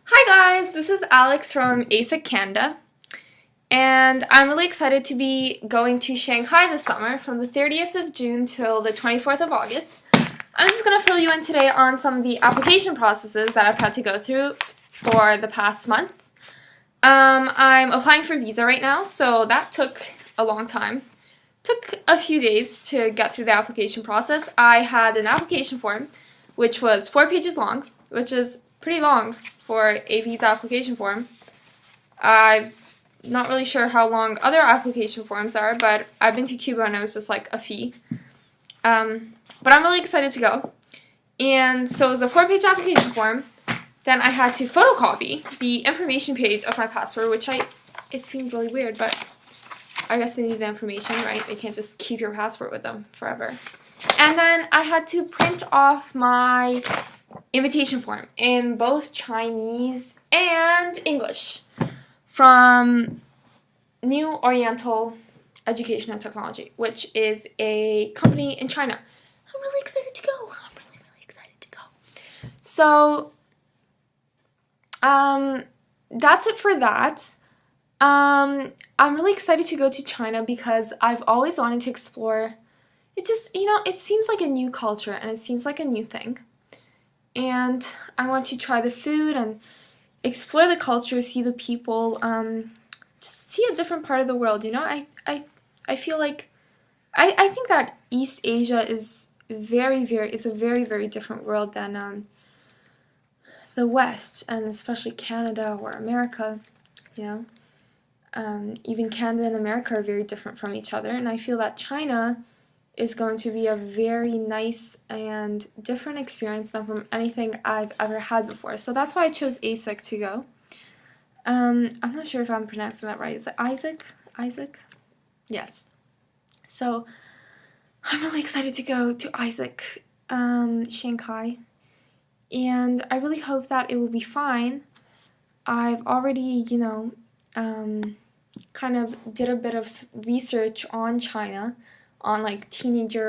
Hi guys, this is Alex from AIESEC Canada, and I'm really excited to be going to Shanghai this summer from the 30th of June till the 24th of August. I'm just going to fill you in today on some of the application processes that I've had to go through for the past month. I'm applying for visa right now, so that took a long time. Took a few days to get through the application process. I had an application form, which was 4 pages long, which is pretty long for a visa application form. I'm not really sure how long other application forms are, but I've been to Cuba and it was just like a fee. But I'm really excited to go. And so it was a 4-page application form. Then I had to photocopy the information page of my passport, which it seemed really weird, but I guess they need the information, right? They can't just keep your passport with them forever. And then I had to print off my invitation form in both Chinese and English from New Oriental Education and Technology, which is a company in China. I'm really excited to go. I'm really excited to go. So, that's it for that. I'm really excited to go to China because I've always wanted to explore. It just, it seems like a new culture and it seems like a new thing. And I want to try the food and explore the culture, see the people, just see a different part of the world, I feel like, I think that East Asia is a very, very different world than the West, and especially Canada or America, even Canada and America are very different from each other, and I feel that China is going to be a very nice and different experience than from anything I've ever had before. So that's why I chose AIESEC to go. I'm not sure if I'm pronouncing that right. Is it AIESEC? AIESEC? Yes. So I'm really excited to go to AIESEC, Shanghai. And I really hope that it will be fine. I've already, kind of did a bit of research on China, on like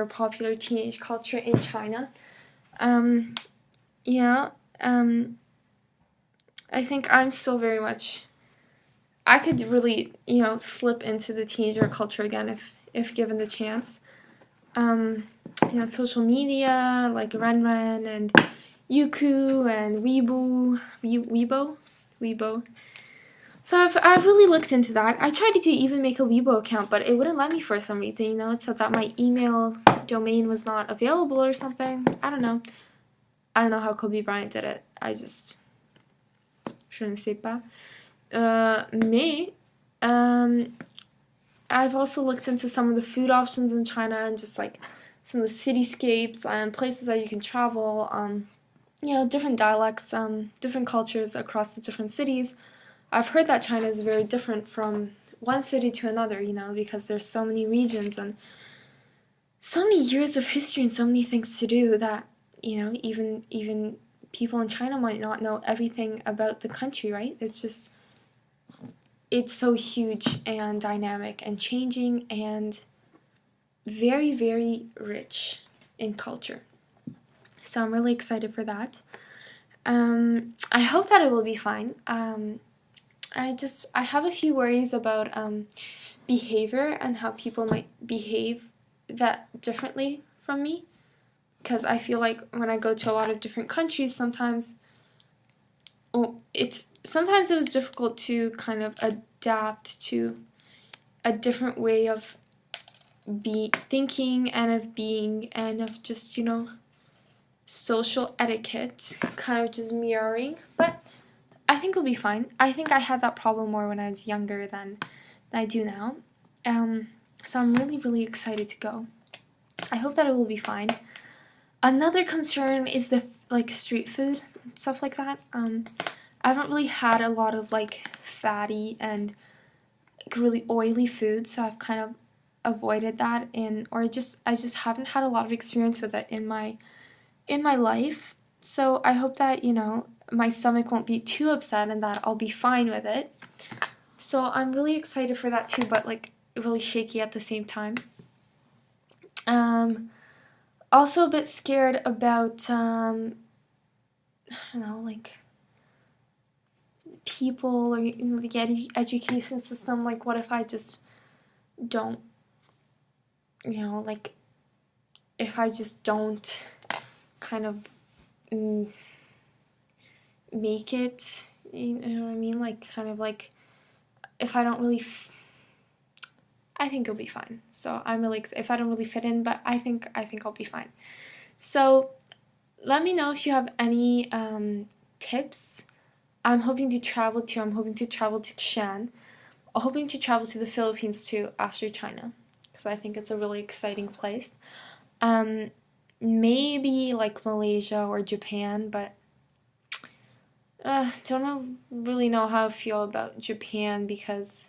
popular teenage culture in China. I think I'm still very much, I could really, slip into the teenager culture again if given the chance. Social media like Renren and Youku and Weibo. So I've really looked into that. I tried to even make a Weibo account, but it wouldn't let me for some reason, It said that my email domain was not available or something. I don't know. I don't know how Kobe Bryant did it. Je ne sais pas. I've also looked into some of the food options in China and just like some of the cityscapes and places that you can travel, different dialects, different cultures across the different cities. I've heard that China is very different from one city to another, because there's so many regions and so many years of history and so many things to do that, even people in China might not know everything about the country, right? It's so huge and dynamic and changing and very, very rich in culture. So I'm really excited for that. I hope that it will be fine. I have a few worries about behavior and how people might behave that differently from me, because I feel like when I go to a lot of different countries, sometimes it was difficult to kind of adapt to a different way of thinking and of being and of just, social etiquette, kind of just mirroring, but I think it'll be fine. I think I had that problem more when I was younger than I do now. So I'm really excited to go. I hope that it will be fine. Another concern is the street food and stuff like that. I haven't really had a lot of fatty and really oily food, so I've kind of avoided that, I just haven't had a lot of experience with it in my life. So I hope that, my stomach won't be too upset and that I'll be fine with it. So I'm really excited for that too, but really shaky at the same time. Also a bit scared about, I don't know, people or the education system. Like, what if I just don't, like, if I just don't kind of make it, you know what I mean? Like, kind of like, if I don't really, I think it'll be fine. So I'm really, if I don't really fit in, but I think I'll be fine. So let me know if you have any tips. I'm hoping to travel to Xi'an. I'm hoping to travel to the Philippines too after China, because I think it's a really exciting place. Maybe like Malaysia or Japan, but don't really know how I feel about Japan, because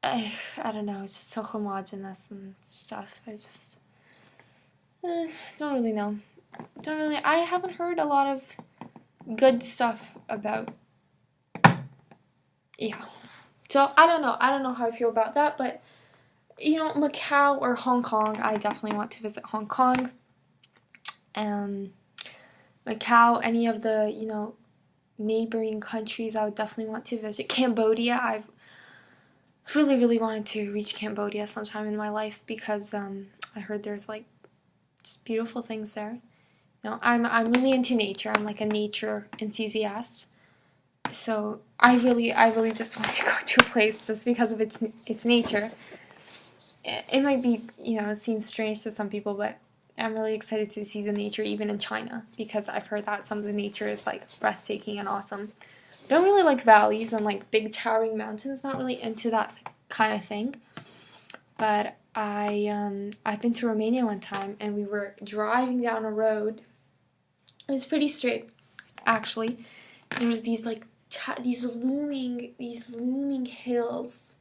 I don't know, it's just so homogenous and stuff. I just don't really know. I haven't heard a lot of good stuff about, yeah. So I don't know how I feel about that, but Macau or Hong Kong, I definitely want to visit Hong Kong. Macau, any of the, neighboring countries, I would definitely want to visit. Cambodia, I've really, really wanted to reach Cambodia sometime in my life, because I heard there's like just beautiful things there. I'm really into nature. I'm like a nature enthusiast. So I really just want to go to a place just because of its nature. It might be, it seems strange to some people, but I'm really excited to see the nature even in China, because I've heard that some of the nature is like breathtaking and awesome. I don't really like valleys and like big towering mountains, not really into that kind of thing. But I've been to Romania one time, and we were driving down a road. It was pretty straight, actually. There was these like these looming hills,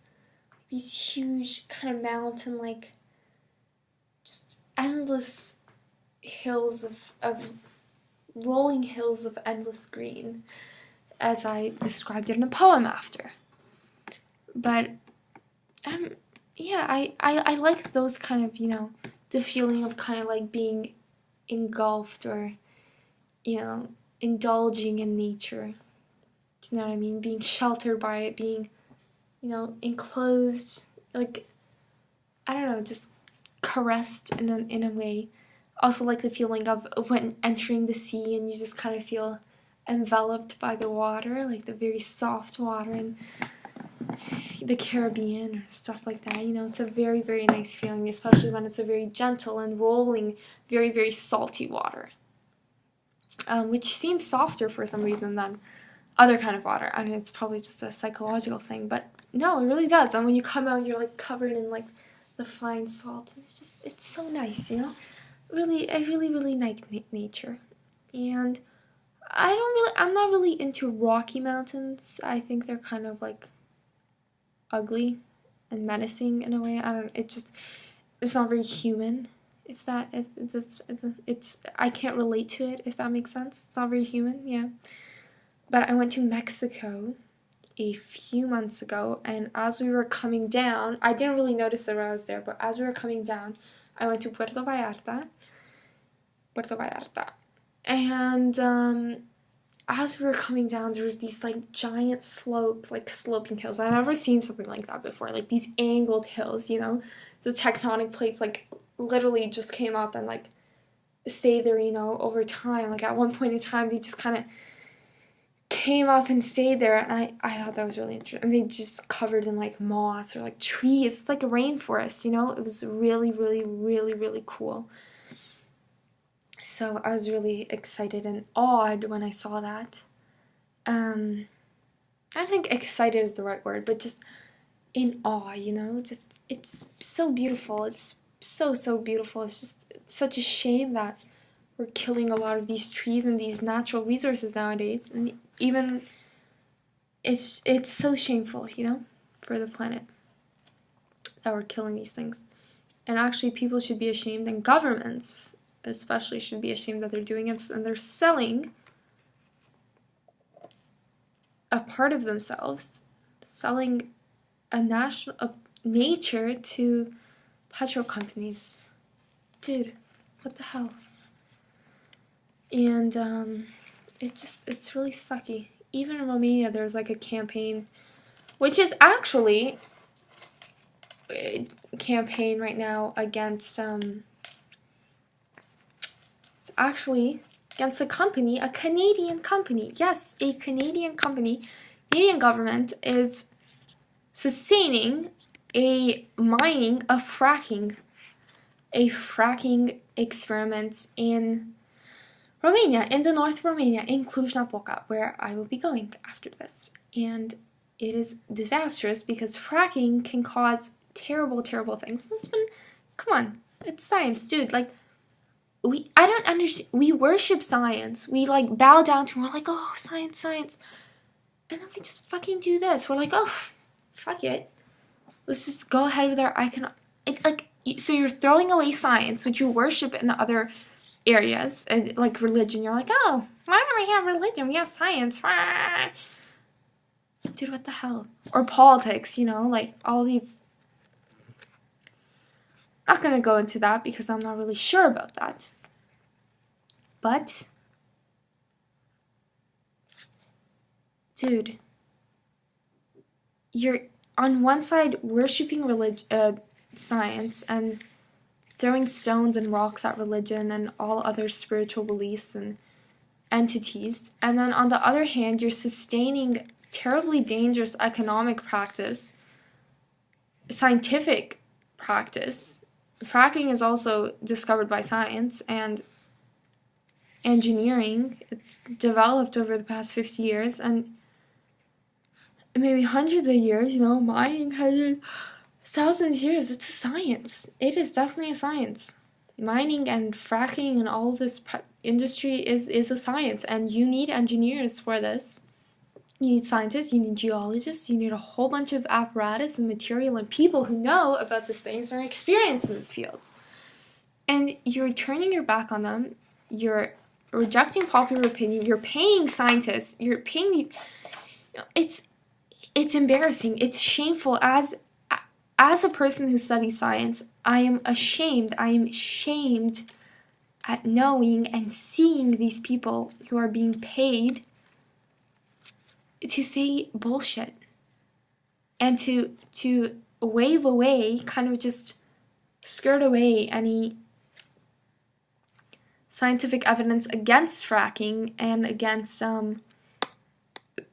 these huge kind of mountain, like just endless hills of rolling hills of endless green, as I described it in a poem after. But yeah, I like those kind of, the feeling of kind of like being engulfed, or indulging in nature. Do you know what I mean? Being sheltered by it, being, enclosed, like, I don't know, just caressed in a way. Also like the feeling of when entering the sea and you just kind of feel enveloped by the water, like the very soft water in the Caribbean or stuff like that. It's a very, very nice feeling, especially when it's a very gentle and rolling, very, very salty water. Which seems softer for some reason than other kind of water. I mean, it's probably just a psychological thing, but no, it really does. And when you come out, you're like covered in like the fine salt. It's so nice, Really, I really, really like nature. And I'm not really into rocky mountains. I think they're kind of like ugly and menacing in a way. It's not very human. I can't relate to it, if that makes sense. It's not very human, yeah. But I went to Mexico a few months ago, and as we were coming down, I didn't really notice that I was there, but as we were coming down, I went to Puerto Vallarta, and as we were coming down, there was these like giant sloping hills. I've never seen something like that before, like these angled hills, the tectonic plates like literally just came up and like stayed there, over time. Like at one point in time, they just kind of came up and stayed there, and I thought that was really interesting. And they just covered in like moss or like trees. It's like a rainforest, It was really, really, really, really cool. So I was really excited and awed when I saw that. I don't think excited is the right word, but just in awe, Just, it's so beautiful. It's so beautiful. It's such a shame that we're killing a lot of these trees and these natural resources nowadays. And even, it's so shameful, for the planet that we're killing these things. And actually, people should be ashamed, and governments especially should be ashamed that they're doing it, and they're selling a part of themselves, selling nature to petrol companies. Dude, what the hell? And it's really sucky. even in Romania, there's like a campaign, which is actually a campaign right now against, it's actually against a company, a Canadian company. Yes, a Canadian company. Canadian government is sustaining a fracking experiment in Romania, in the North Romania, in Cluj-Napoca, where I will be going after this. And it is disastrous because fracking can cause terrible, terrible things. Come on, it's science, dude. Like, I don't understand. We worship science. We like bow down to. We're like, oh, science, science, and then we just fucking do this. We're like, oh, fuck it. Let's just go ahead with our icon. So you're throwing away science, which you worship in other areas, like religion. You're like, oh, why don't we have religion? We have science. Dude, what the hell? Or politics, you know, like all these. I'm not gonna go into that because I'm not really sure about that. But, dude, you're on one side worshipping science and throwing stones and rocks at religion and all other spiritual beliefs and entities, and then on the other hand, you're sustaining terribly dangerous economic practice, scientific practice. Fracking is also discovered by science and engineering. It's developed over the past 50 years and maybe hundreds of years, you know, mining has thousands of years. It's a science. It is definitely a science. Mining and fracking and all of this industry is a science, and you need engineers for this. You need scientists, you need geologists, you need a whole bunch of apparatus and material and people who know about these things and are experienced in this field. And you're turning your back on them. You're rejecting popular opinion. You're paying scientists. You're paying these. You know, it's embarrassing. It's shameful. As a person who studies science, I am ashamed. I am shamed at knowing and seeing these people who are being paid to say bullshit and to wave away, kind of just skirt away any scientific evidence against fracking and against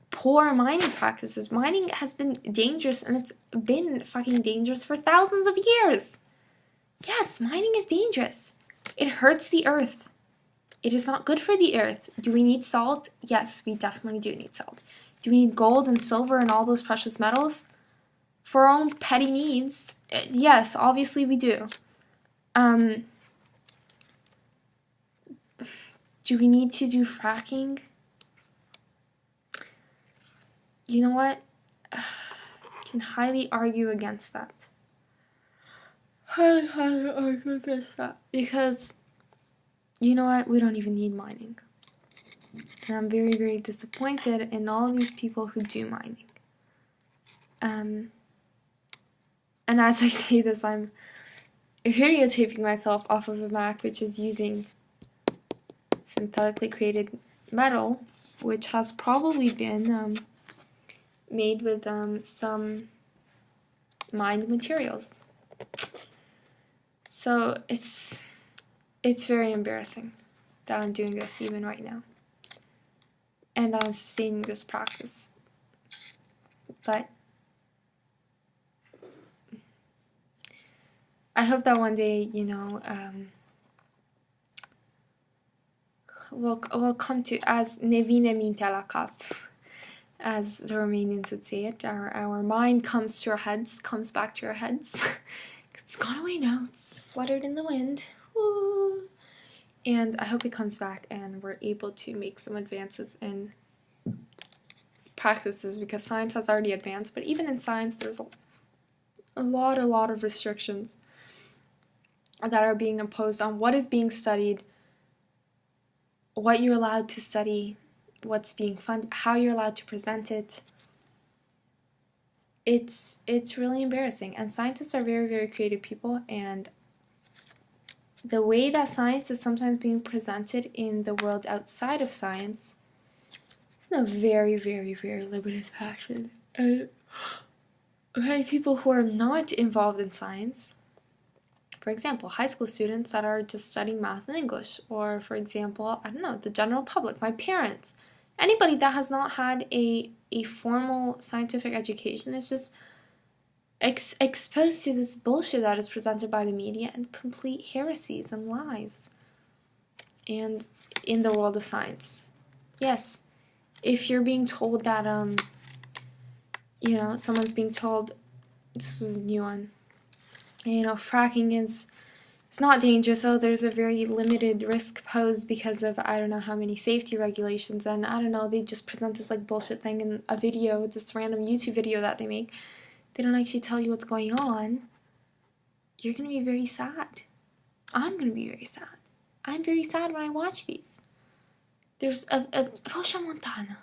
poor mining practices. Mining has been dangerous, and it's been fucking dangerous for thousands of years. Yes, mining is dangerous. It hurts the earth. It is not good for the earth. Do we need salt? Yes, we definitely do need salt. Do we need gold and silver and all those precious metals? For our own petty needs? Yes, obviously we do. Do we need to do fracking? You know what? I can highly argue against that. Highly argue against that. Because, you know what? We don't even need mining. And I'm very, very disappointed in all these people who do mining. And as I say this, I'm videotaping myself off of a Mac, which is using synthetically created metal, which has probably been made with some mined materials. So it's very embarrassing that I'm doing this even right now. And I'm sustaining this practice. But I hope that one day, you know, we'll come to, as nevine minte la cap, as the Romanians would say it, our mind comes to our heads, comes back to our heads. It's gone away now, it's fluttered in the wind. Woo. And I hope it comes back and we're able to make some advances in practices, because science has already advanced, but even in science there's a lot of restrictions that are being imposed on what is being studied, what you're allowed to study, what's being funded, how you're allowed to present it. It's really embarrassing, and scientists are very, very creative people, and the way that science is sometimes being presented in the world outside of science a very, very, very limited fashion. And many people who are not involved in science, for example, high school students that are just studying math and English, or for example, I don't know, the general public, my parents, anybody that has not had a formal scientific education is just exposed to this bullshit that is presented by the media and complete heresies and lies. And in the world of science, yes, if you're being told that, you know, someone's being told, this is a new one, you know, fracking is, it's not dangerous, so there's a very limited risk posed because of I don't know how many safety regulations, and I don't know, they just present this like bullshit thing in a video, this random YouTube video that they make. They don't actually tell you what's going on. You're gonna be very sad. I'm gonna be very sad. I'm very sad when I watch these. There's a Roșia Montană.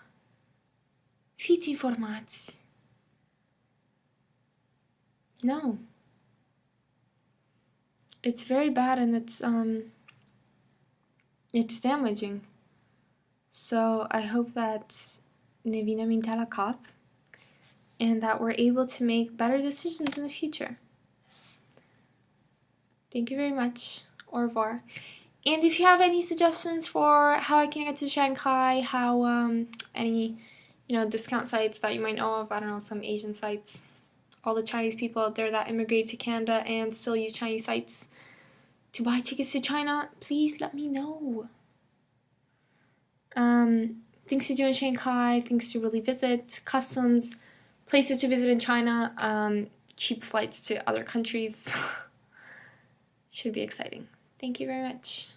Fiți informați. No. It's very bad, and it's damaging. So I hope that ne vine mintea la cap and that we're able to make better decisions in the future. Thank you very much. Au revoir. And if you have any suggestions for how I can get to Shanghai, how any, you know, discount sites that you might know of, I don't know, some Asian sites, all the Chinese people out there that immigrate to Canada and still use Chinese sites to buy tickets to China, please let me know. Things to do in Shanghai, things to really visit, customs, places to visit in China, cheap flights to other countries. Should be exciting. Thank you very much.